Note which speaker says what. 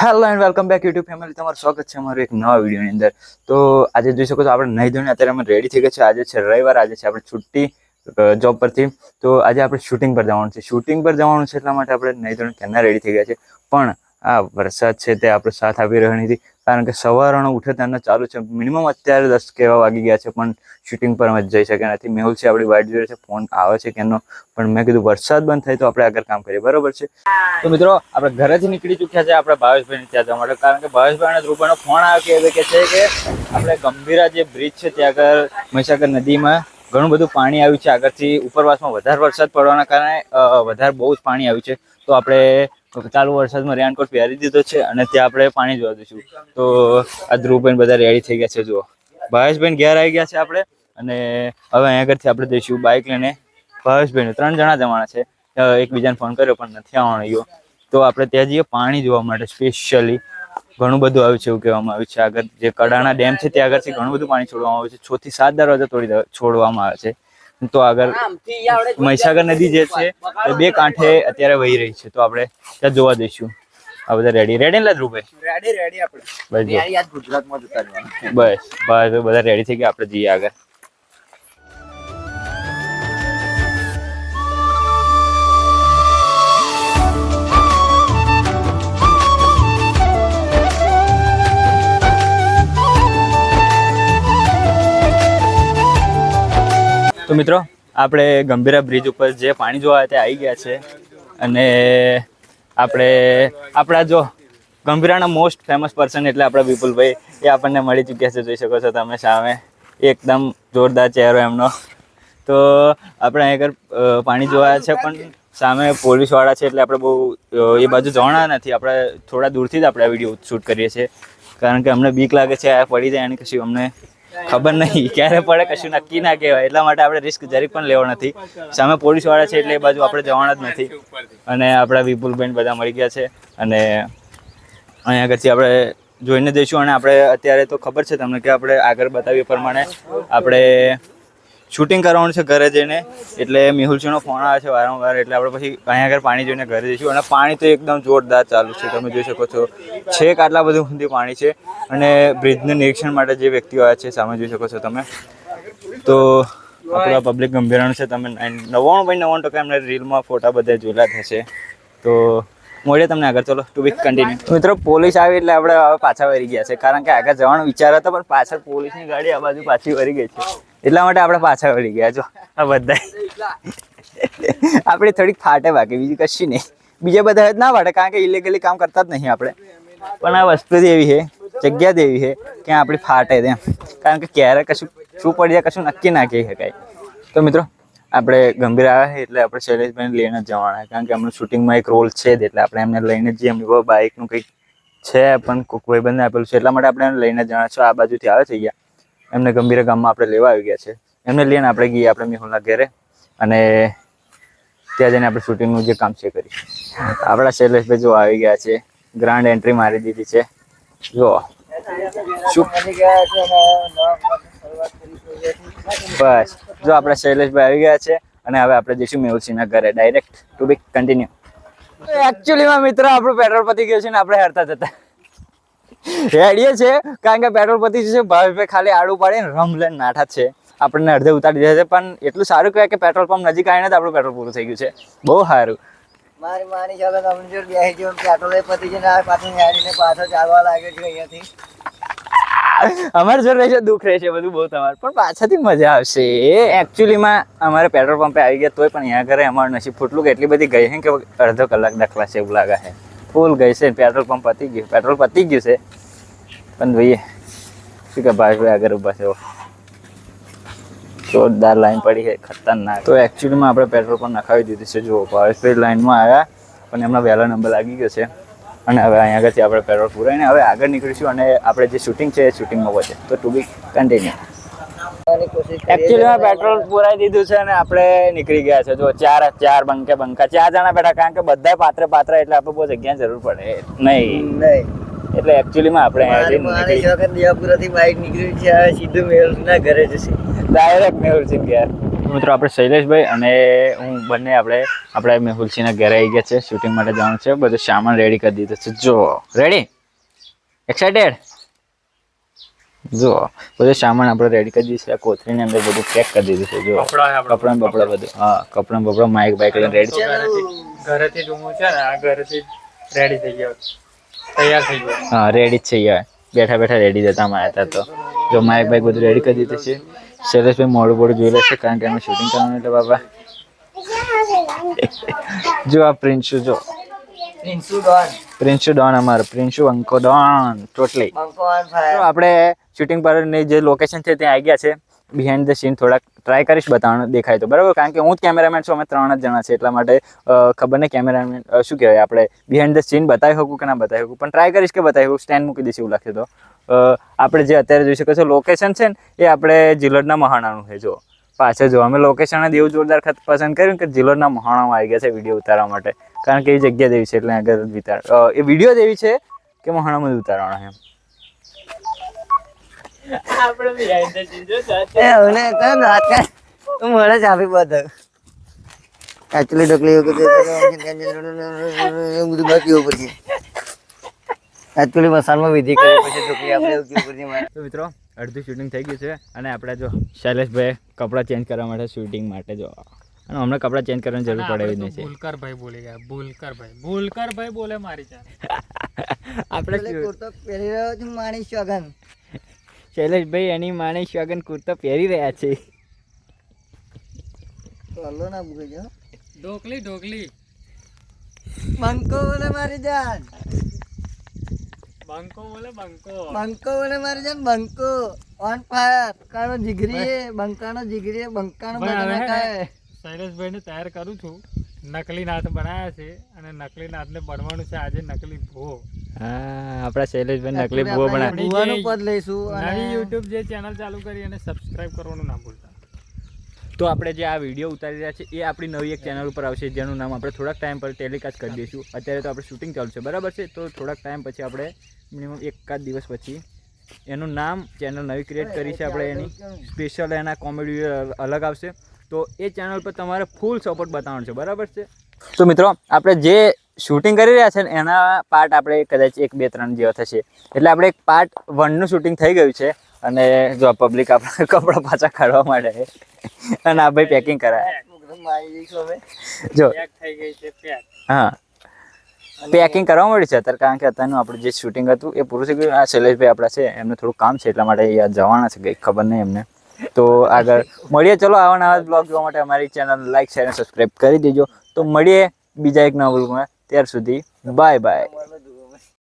Speaker 1: Hello and welcome back YouTube family, તમારું સ્વાગત છે અમારું એક નવા વિડીયોની અંદર. તો આજે જોઈ શકો છો આપણે નહીં ધોઈને અત્યારે અમે રેડી થઈ ગયા છે. આજે છે રવિવાર, આજે છે આપણે છુટ્ટી જોબ પરથી. તો આજે આપણે શૂટિંગ પર જવાનું છે. શૂટિંગ પર જવાનું છે એટલા માટે આપણે નહીં ધોઈને ક્યારના રેડી થઈ ગયા છે. પણ આ વરસાદ છે તે આપણો સાથ આપી રહ્યો નથી, કારણ કે સવારનો ઉઠે ત્યારનો ચાલુ છે. મિનિમમ અત્યારે 10 કેવા વાગી ગયા છે, પણ શૂટિંગ પર અમે જઈ શક્યા નથી. મેહુલ છે આપણી વાઇટ જોઈએ છે, ફોન આવે છે કેનો, પણ મેં કીધું વરસાદ બંધ થાય તો આપણે આગળ કામ કરીએ, બરોબર છે. તો મિત્રો આપણે ઘરેથી નીકળી ચૂક્યા છે આપણે ભાવેશભાઈને ત્યાં જવા માટે, કારણ કે ભાવેશભાઈ અને ધ્રુવભાઈનો ફોન આવ્યો કે છે કે આપણે ગંભીરા જે બ્રિજ છે ત્યાં આગળ મહીસાગર નદીમાં ઘણું બધું પાણી આવ્યું છે. આગળથી ઉપરવાસમાં વધારે વરસાદ પડવાના કારણે વધારે બહુ જ પાણી આવ્યું છે. તો આપણે ચાલુ વરસાદમાં રેનકોટ પહેરી દીધો છે અને ત્યાં આપણે પાણી જોવા દઈશું. તો આ ધ્રુવભાઈ બધા રેડી થઈ ગયા છે. જુઓ ભાવેશભાઈ ઘેર આવી ગયા છે આપણે, અને હવે અહીંયા આગળથી આપણે જઈશું બાઇક લઈને. ભાવેશભાઈને 3 જણા જવાના છે. એકબીજાને ફોન કર્યો પણ નથી આવવાનો ગયો, તો આપણે ત્યાં જઈએ પાણી જોવા માટે. સ્પેશિયલી ઘણું બધું આવ્યું છે એવું કહેવામાં આવ્યું છે. આગળ જે કડાણા ડેમ છે ત્યાં આગળથી ઘણું બધું પાણી છોડવામાં આવ્યું છે. 6 થી 7 દરવાજા છોડવામાં આવે છે. તો આગળ મહીસાગર નદી જે છે એ 2 કાંઠે અત્યારે વહી રહી છે, તો આપણે ત્યાં જોવા જઈશું. આ બધા રેડી ને ધ્રુવભાઈ? રેડી આપણે ગુજરાતમાં જતા રહેવાનું. બસ બધા રેડી થઈ ગયા, આપણે જઈએ આગળ. તો મિત્રો આપણે ગંભીરા બ્રિજ ઉપર જે પાણી જોવા તે આવી ગયા છે, અને આપણા જો ગંભીરાના મોસ્ટ ફેમસ પર્સન એટલે આપણા વિપુલભાઈ એ આપણને મળી ચૂક્યા છે. જોઈ શકો છો તમે સામે, એકદમ જોરદાર ચહેરો એમનો. તો આપણે અહીં આગળ પાણી જોવા છે, પણ સામે પોલીસવાળા છે એટલે આપણે બહુ એ બાજુ જવાના નથી. આપણે થોડા દૂરથી જ આપણે આ વિડીયો શૂટ કરીએ છીએ, કારણ કે અમને બીક લાગે છે આ પડી જાય અને કશું અમને ખબર નહીં ક્યારે પડે, કશું નક્કી ના કહેવાય. એટલા માટે આપણે રિસ્ક જરીક પણ લેવો નથી. સામે પોલીસવાળા છે એટલે એ બાજુ આપણે જવાના જ નથી. અને આપણા વિપુલભાઈ બધા મળી ગયા છે, અને અહીંયા આગળથી આપણે જોઈને જઈશું. અને આપણે અત્યારે તો ખબર છે તમને કે આપણે આગળ બતાવીએ પ્રમાણે આપણે શૂટિંગ કરવાનું છે ઘરે જઈને, એટલે મેહુલજીનો ફોન આવે છે વારંવાર, એટલે આપણે પછી અહીંયા આગળ પાણી જોઈને ઘરે જઈશું. અને પાણી તો એકદમ જોરદાર ચાલુ છે, તમે જોઈ શકો છો. છેક આટલા બધું સુધી પાણી છે, અને બ્રિજનું નિરીક્ષણ માટે જે વ્યક્તિઓ આવ્યા છે સામે જોઈ શકો છો તમે. તો આપણા પબ્લિક ગંભીરાનું છે, તમે 99.99% એમને રીલમાં ફોટા બધા જોયેલા થશે. તો મળીએ તમને આગળ, ચલો ટુ બી કન્ટિન્યુ. મિત્રો પોલીસ આવી એટલે આપણે હવે પાછા વળી ગયા છે, કારણ કે આગળ જવાનો વિચાર હતો પણ પાછળ પોલીસની ગાડી આ બાજુ પાછી વળી ગઈ છે, એટલા માટે આપણે પાછા વળી ગયા. જો આ બધા આપણે થોડીક ફાટે બાકી, બીજી કશી નહીં. બીજા બધા જ ના ફાટે, કારણ કે ઇલીગલી કામ કરતા જ નહીં આપણે. પણ આ વસ્તુ જ એવી છે, જગ્યા જ એવી છે કે આપણી ફાટે તેમ, કારણ કે ક્યારે કશું શું પડી જાય કશું નક્કી ના કહી શકાય. તો મિત્રો આપણે ગંભીર આવ્યા એટલે આપણે શૈલેષભાઈને લઈને જ જવાના, કારણ કે એમનું શૂટિંગમાં એક રોલ છે જ, એટલે આપણે એમને લઈને જ જઈએ. એમની બાઇકનું કંઈક છે પણ કોઈક ભાઈબંધને આપેલું છે, એટલા માટે આપણે એમને લઈને જવાના છો. આ બાજુથી આવે છે ગયા, એમને ગંભીરા ગામમાં આપણે લેવા આવી ગયા છે. એમને લઈને આપણે ગઈએ આપણે મેહુલના ઘરે, અને ત્યાં જઈને આપણે શૂટિંગનું જે કામ છે કરીશું. આપણા શૈલેષભાઈ જો આવી ગયા છે, ગ્રાન્ડ એન્ટ્રી મારી દીધી છે. જો બસ જો આપણા શૈલેષભાઈ આવી ગયા છે, અને હવે આપણે જઈશું મેહુલસિંહના ઘરે ડાયરેક્ટ. ટુ બી કન્ટિન્યુ. એકચ્યુઅલીમાં મિત્રો આપણું પેટ્રોલ પતી ગયું છે ને આપણે હરતા જતા રેડીએ છે, કારણ કે પેટ્રોલ પતી જશે. ભાવેશભાઈ ખાલી આડું પાડીને રમ લઈને નાઠા છે, આપણને અડધે ઉતારી દીધા છે. પણ એટલું સારું કહેવાય કે પેટ્રોલ પંપ નજીક આવીને જ આપણું પેટ્રોલ પૂરું થઈ ગયું છે. બહુ સારું.
Speaker 2: મારી ચાલે તમને જો બેસી જો પેટ્રોલ પતી જઈને પાછું હેરીને પાછો ચાલવા લાગ્યો છે અહીંયાથી.
Speaker 1: અમારે જો રહેશે દુઃખ રહેશે બધું બહુ તમારે, પણ પાછળથી મજા આવશે. એકચ્યુઅલીમાં અમારે પેટ્રોલ પંપે આવી ગયા તોય પણ અહીંયા ઘરે અમારું નસીબ ફૂટલું કે એટલી બધી ગઈ છે કે અડધો કલાક દખલા છે એવું લાગે છે. ફૂલ ગઈ છે, પેટ્રોલ પંપ પતી ગયું, પેટ્રોલ પતી ગયું છે. પણ જોઈએ શું કે ભાઈ આગળ ઊભા છે, જોરદાર લાઈન પડી છે, ખતરનાક. તો એકચ્યુઅલીમાં આપણે પેટ્રોલ પંપ નખાવી દીધું છે. જુઓ ભાવેશભાઈ લાઈનમાં આવ્યા, પણ એમનો વહેલો નંબર લાગી ગયો છે. અને હવે અહીંયા આગળથી આપણે પેટ્રોલ પૂરાઈને હવે આગળ નીકળીશું, અને આપણે જે શૂટિંગ છે એ શૂટિંગમાં પહોંચે. તો ટુ બી કન્ટિન્યુ. એકચ્યુઅલીમાં પેટ્રોલ પુરાઈ દીધું છે અને આપણે નીકળી ગયા છે. જો ચાર બંકા 4 જણા બેઠા, કારણ કે બધા પાત્ર એટલે આપણે બહુ જગ્યાની જરૂર પડે નહીં. એટલે એકચ્યુઅલીમાં આપણે
Speaker 2: દેવાપુરાથી બાઇક નીકળી છે, સીધું મેહુલના ઘરે જશે.
Speaker 1: ડાયરેક્ટ મેહુલસિંહ ઘેર. મિત્રો આપણે શૈલેષભાઈ અને હું બંને આપણે મેહુલસિંહના ઘરે આવી ગયા છે. શૂટિંગ માટે જવાનું છે. બધું સામાન રેડી કરી દીધો છે. જો રેડી, એક્સાઇટેડ? જો બધું સામાન આપણે રેડી કરી દીધું છે. કોથળીની અંદર બધું પેક કરી દીધું છે. જો કપડાં બપડા બધું, હા કપડાં બપડા માઇક બાઇક લઈને રેડી છે.
Speaker 3: ઘરેથી જ હું છે ને આ ઘરેથી રેડી થઈ ગયો, તૈયાર થઈ ગયો.
Speaker 1: હા રેડી જ છે યાર, બેઠા બેઠા રેડી જતા અમારે હતા. તો જો માઇક બાઇક બધું રેડી કરી દીધું છે. શૈલેષભાઈ મોડું બોડું જોઈ લેશે કારણ કે અમે શૂટિંગ કરવાનું એટલે બાબા. જો આ પ્રિન્સુ, જો પ્રિન્સુ ડોન, અમારો પ્રિન્સુ અંકો ડોન ટોટલી.
Speaker 2: બંકો ઓન
Speaker 1: તો
Speaker 2: ફાયર.
Speaker 1: આપણે શૂટિંગ પરની જે લોકેશન છે ત્યાં આવી ગયા છે. બિહાઇન્ડ ધ સીન થોડાક ટ્રાય કરીશ બતાવવાનું દેખાય તો બરાબર, કારણ કે હું જ કેમેરામેન છું. અમે 3 જ જણા છે એટલા માટે ખબર નહીં કેમેરામેન શું કહેવાય, આપણે બિહાઇન્ડ ધ સીન બતાવી શકું કે ના બતાવી શકું, પણ ટ્રાય કરીશ કે બતાવી શકું. સ્ટેન્ડ મૂકી દઈશ એવું લાગશે તો. આપણે જે અત્યારે જોઈ શકો છો લોકેશન છે ને એ આપણે જિલોડના મહાણાનું છે. જો પાછળ જો અમે લોકેશન જ એવું જોરદાર પસંદ કર્યું કે જિલોડના મહાણામાં આવી ગયા છે વિડીયો ઉતારવા માટે, કારણ કે એ જગ્યા જેવી છે એટલે આગળ એ વિડીયો જ એવી છે કે મહાણામાં જ ઉતારવાના એમ.
Speaker 3: આપણે behind the scenes જો સાથે.
Speaker 2: એ હવે તો રાત કે તું મળે જ આપી બધું એકચ્યુઅલી ડોકલી એવું બધું બાકી ઉપર છે. એકચ્યુઅલી મસાલામાં વિધિ કરી પછી ડોકલી આપણે એવું ઉપર છે મારે.
Speaker 1: તો મિત્રો અડધું શૂટિંગ થઈ ગયું છે અને આપણે જો શૈલેષભાઈ કપડાં ચેન્જ કરવા માટે શૂટિંગ માટે જો, અને હમણાં કપડાં ચેન્જ કરવાની જરૂર પડે એવી નહીં છે.
Speaker 3: ભૂલકરભાઈ બોલી ગયા, ભૂલકરભાઈ બોલે મારી ચાલ.
Speaker 1: આપણે
Speaker 2: કુર્તો પહેરી રહ્યો છું માણી શગન.
Speaker 1: શૈલેષભાઈ એની માને શ્વાગન કુર્તો પહેરી રહ્યા છે.
Speaker 2: ચાલો ના ભૂલજો.
Speaker 3: ઢોકલી
Speaker 2: બંકો બોલે મારી જાન.
Speaker 3: બંકો બોલે બંકો.
Speaker 2: બંકો બોલે મારી જાન. બંકો ઓન ફાયર. કાનો જીગરી હે, બંકાનો જીગરી હે, બંકાનો
Speaker 3: ભાઈ, હવે
Speaker 2: બધાને ખાય.
Speaker 3: શૈલેષભાઈને તૈયાર કરું છું. નકલી નાથ બનાવ્યા છે અને નકલી નાથને બનવાનું છે આજે નકલી ભૂવો.
Speaker 1: હા આપણા શૈલેષભાઈ નકલી
Speaker 2: આપણે
Speaker 1: ભૂવો બના.
Speaker 2: ભૂવાનું પદ લઈશું
Speaker 3: નવી
Speaker 2: અને
Speaker 3: યુટ્યુબ જે ચેનલ ચાલુ કરી અને સબસ્ક્રાઇબ કરવાનું ના ભૂલતા.
Speaker 1: તો આપણે જે આ વિડીયો ઉતારી રહ્યા છે એ આપણી નવી એક ચેનલ ઉપર આવશે જેનું નામ આપણે થોડાક ટાઈમ પર ટેલિકાસ્ટ કરી દઈશું. અત્યારે તો આપણે શૂટિંગ ચાલુ છે બરાબર છે, તો થોડાક ટાઈમ પછી આપણે મિનિમમ 1 દિવસ પછી એનું નામ ચેનલ નવી ક્રિએટ કરી છે આપણે. એની સ્પેશિયલ એના કોમેડી અલગ આવશે. તો એ ચેનલ પર તમારે ફૂલ સપોર્ટ બતાવવાનો છે બરાબર છે. તો મિત્રો આપણે જે શૂટિંગ કરી રહ્યા છે ને એના પાર્ટ આપણે કદાચ 1, 2, 3 જેવા થશે. એટલે આપણે એક પાર્ટ 1નું શૂટિંગ થઈ ગયું છે અને જો પબ્લિક આપણા કપડાં પાછા કાઢવા માંડે અને આ ભાઈ પેકિંગ કરાય.
Speaker 2: મારી જઈશું હવે.
Speaker 1: જો
Speaker 3: પેક થઈ ગઈ છે પેક.
Speaker 1: હા પેકિંગ કરવા મળ્યું છે અત્યારે, કારણ કે અત્યારનું આપણું જે શૂટિંગ હતું એ પૂરું થઈ ગયું. આ શૈલેષભાઈ આપણા છે એમને થોડું કામ છે એટલા માટે યાદ જવાના છે, કંઈ ખબર નહીં એમને. તો આગળ મળીએ. ચલો આવા નવા બ્લોગ જોવા માટે અમારી ચેનલ લાઈક શેર અને સબસ્ક્રાઈબ કરી દેજો. તો મળીએ બીજા એક નવા બ્લોગમાં. ત્યાર સુધી બાય બાય.